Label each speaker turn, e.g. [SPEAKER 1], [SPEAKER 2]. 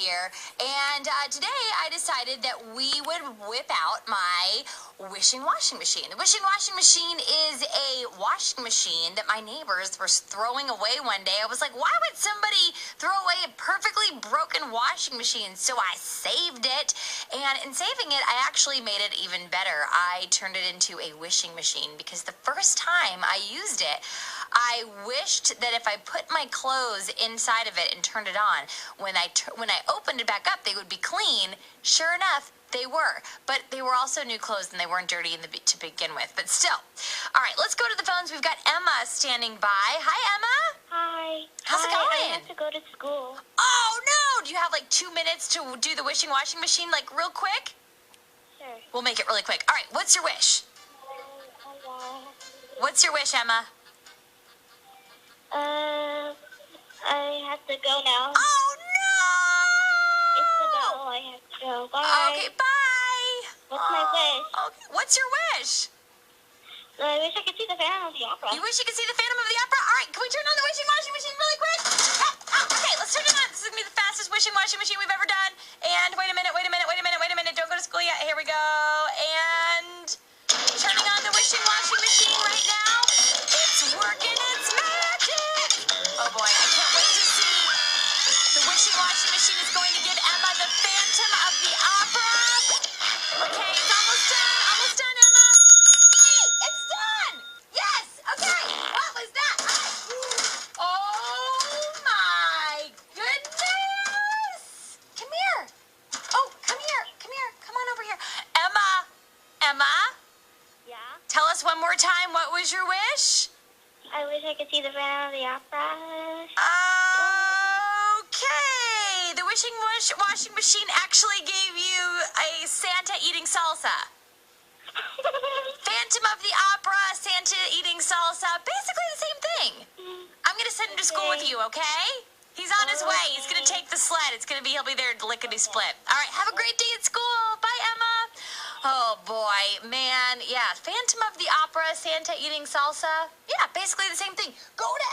[SPEAKER 1] here, and today I decided that we would whip out my wishing washing machine. The wishing washing machine is a washing machine that my neighbors were throwing away one day. I was like, why would somebody throw away a perfectly broken washing machine? So I saved it, and in saving it, I actually made it even better. I turned it into a wishing machine because the first time I used it, I wished that if I put my clothes inside of it and turned it on, when I opened it back up, they would be clean. Sure enough, they were. But they were also new clothes and they weren't dirty to begin with. But still. All right, let's go to the phones. We've got Emma standing by. Hi, Emma.
[SPEAKER 2] Hi.
[SPEAKER 1] How's it going?
[SPEAKER 2] I have to go to school.
[SPEAKER 1] Oh, no. Do you have like 2 minutes to do the wishing washing machine, like real quick?
[SPEAKER 2] Sure.
[SPEAKER 1] We'll make it really quick. All right, what's your wish? What's your wish, Emma?
[SPEAKER 2] I have to go now.
[SPEAKER 1] Oh, no!
[SPEAKER 2] It's the bell. I have to go. Bye.
[SPEAKER 1] Okay, bye.
[SPEAKER 2] What's my wish?
[SPEAKER 1] Okay. What's your wish?
[SPEAKER 2] I wish I could see the Phantom of the Opera.
[SPEAKER 1] You wish you could see the Phantom of the Opera? All right, can we turn on the wishing washing machine really quick? Okay, let's turn it on. This is going to be the fastest wishing washing machine we've ever done. And wait a minute. Don't go to school yet. Here we go. And turning on the wishing washing machine right now. It's working its magic. Oh, boy. I can't wait to see. The wishing washing machine is going to give Emma the Phantom of the Opera. Okay, it's almost done. Almost done, Emma. Hey, it's done. Yes. Okay. What was that? Oh, my goodness. Come here. Oh, come here. Come on over here. Emma.
[SPEAKER 2] Yeah?
[SPEAKER 1] Tell us one more time, what was your wish?
[SPEAKER 2] I wish I could see the Phantom of the Opera.
[SPEAKER 1] Okay. The washing machine actually gave you a Santa eating salsa. Phantom of the Opera, Santa eating salsa, basically the same thing. I'm going to send him to school with you, okay? He's on his way. He's going to take the sled. He'll be there lickety-split. All right, have a great day at school. Bye, Emma. Oh, boy, man. Yeah, Phantom of the Opera, Santa eating salsa. Yeah, basically the same thing. Go to